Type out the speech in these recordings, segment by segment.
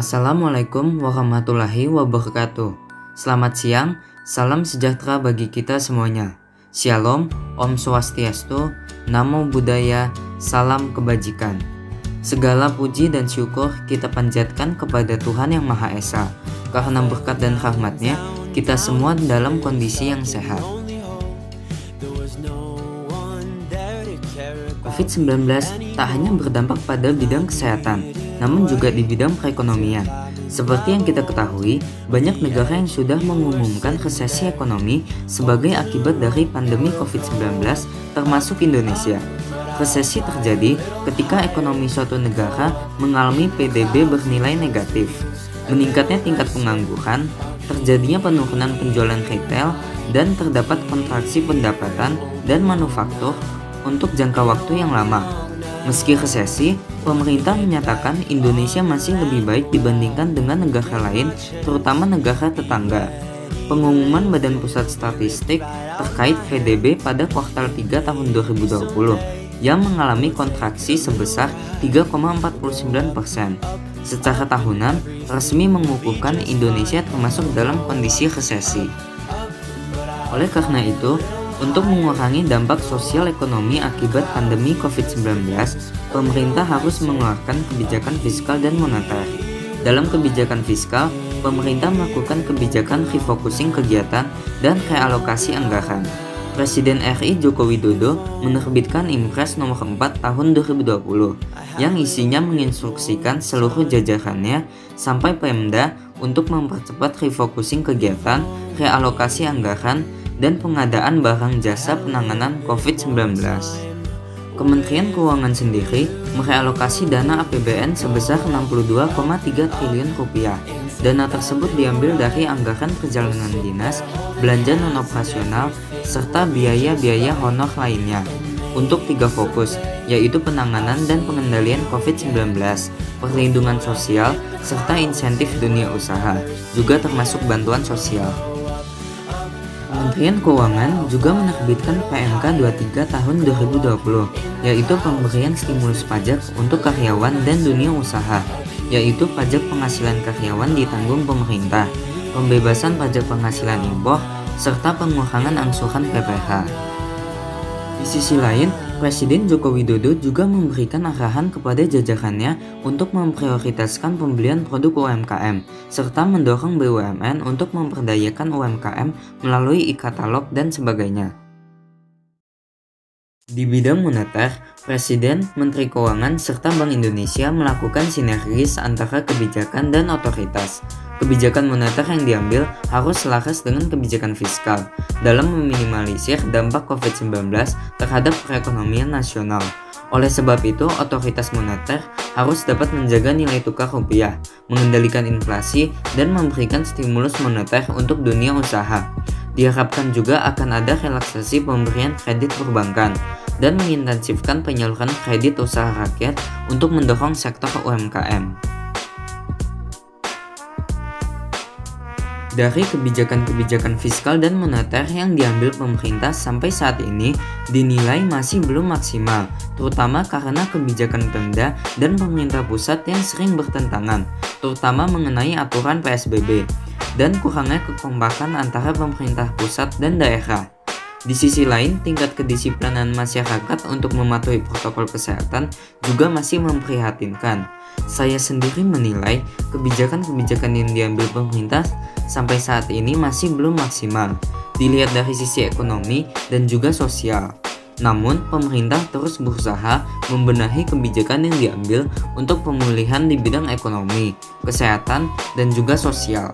Assalamualaikum warahmatullahi wabarakatuh. Selamat siang, salam sejahtera bagi kita semuanya. Shalom, Om Swastiastu, Namo Buddhaya, salam kebajikan. Segala puji dan syukur kita panjatkan kepada Tuhan Yang Maha Esa. Karena berkat dan rahmat-Nya, kita semua dalam kondisi yang sehat. COVID-19 tak hanya berdampak pada bidang kesehatan, namun juga di bidang perekonomian. Seperti yang kita ketahui, banyak negara yang sudah mengumumkan resesi ekonomi sebagai akibat dari pandemi COVID-19, termasuk Indonesia. Resesi terjadi ketika ekonomi suatu negara mengalami PDB bernilai negatif, meningkatnya tingkat pengangguran, terjadinya penurunan penjualan retail, dan terdapat kontraksi pendapatan dan manufaktur untuk jangka waktu yang lama. Meski resesi, pemerintah menyatakan Indonesia masih lebih baik dibandingkan dengan negara lain, terutama negara tetangga. Pengumuman Badan Pusat Statistik terkait PDB pada kuartal 3 tahun 2020 yang mengalami kontraksi sebesar 3,49%. Secara tahunan, resmi mengukuhkan Indonesia termasuk dalam kondisi resesi. Oleh karena itu, untuk mengurangi dampak sosial ekonomi akibat pandemi COVID-19, pemerintah harus mengeluarkan kebijakan fiskal dan moneter. Dalam kebijakan fiskal, pemerintah melakukan kebijakan refocusing kegiatan dan realokasi anggaran. Presiden RI Joko Widodo menerbitkan Impres nomor 4 tahun 2020 yang isinya menginstruksikan seluruh jajarannya sampai Pemda untuk mempercepat refocusing kegiatan, realokasi anggaran, dan pengadaan barang jasa penanganan COVID-19. Kementerian Keuangan sendiri merealokasi dana APBN sebesar 62,3 triliun rupiah. Dana tersebut diambil dari anggaran perjalanan dinas, belanja non-operasional, serta biaya-biaya honor lainnya untuk 3 fokus, yaitu penanganan dan pengendalian COVID-19, perlindungan sosial, serta insentif dunia usaha, juga termasuk bantuan sosial. Kementerian Keuangan juga menerbitkan PMK 23 tahun 2020, yaitu pemberian stimulus pajak untuk karyawan dan dunia usaha, yaitu pajak penghasilan karyawan ditanggung pemerintah, pembebasan pajak penghasilan impor, serta pengurangan angsuran PPh. Di sisi lain, Presiden Joko Widodo juga memberikan arahan kepada jajarannya untuk memprioritaskan pembelian produk UMKM, serta mendorong BUMN untuk memperdayakan UMKM melalui e-katalog dan sebagainya. Di bidang moneter, Presiden, Menteri Keuangan, serta Bank Indonesia melakukan sinergis antara kebijakan dan otoritas. Kebijakan moneter yang diambil harus selaras dengan kebijakan fiskal dalam meminimalisir dampak COVID-19 terhadap perekonomian nasional. Oleh sebab itu, otoritas moneter harus dapat menjaga nilai tukar rupiah, mengendalikan inflasi, dan memberikan stimulus moneter untuk dunia usaha. Diharapkan juga akan ada relaksasi pemberian kredit perbankan dan mengintensifkan penyaluran kredit usaha rakyat untuk mendorong sektor UMKM. Dari kebijakan-kebijakan fiskal dan moneter yang diambil pemerintah sampai saat ini dinilai masih belum maksimal, terutama karena kebijakan Pemda dan pemerintah pusat yang sering bertentangan, terutama mengenai aturan PSBB, dan kurangnya kekompakan antara pemerintah pusat dan daerah. Di sisi lain, tingkat kedisiplinan masyarakat untuk mematuhi protokol kesehatan juga masih memprihatinkan. Saya sendiri menilai kebijakan-kebijakan yang diambil pemerintah sampai saat ini masih belum maksimal, dilihat dari sisi ekonomi dan juga sosial. Namun, pemerintah terus berusaha membenahi kebijakan yang diambil untuk pemulihan di bidang ekonomi, kesehatan, dan juga sosial.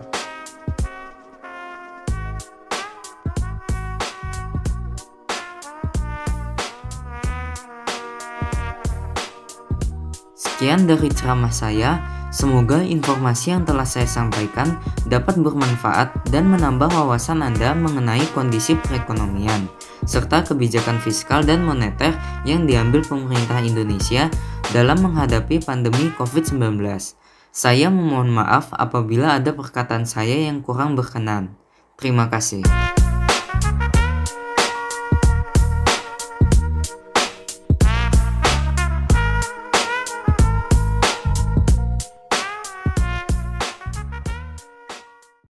Sekian dari ceramah saya, semoga informasi yang telah saya sampaikan dapat bermanfaat dan menambah wawasan Anda mengenai kondisi perekonomian, serta kebijakan fiskal dan moneter yang diambil pemerintah Indonesia dalam menghadapi pandemi COVID-19. Saya memohon maaf apabila ada perkataan saya yang kurang berkenan. Terima kasih.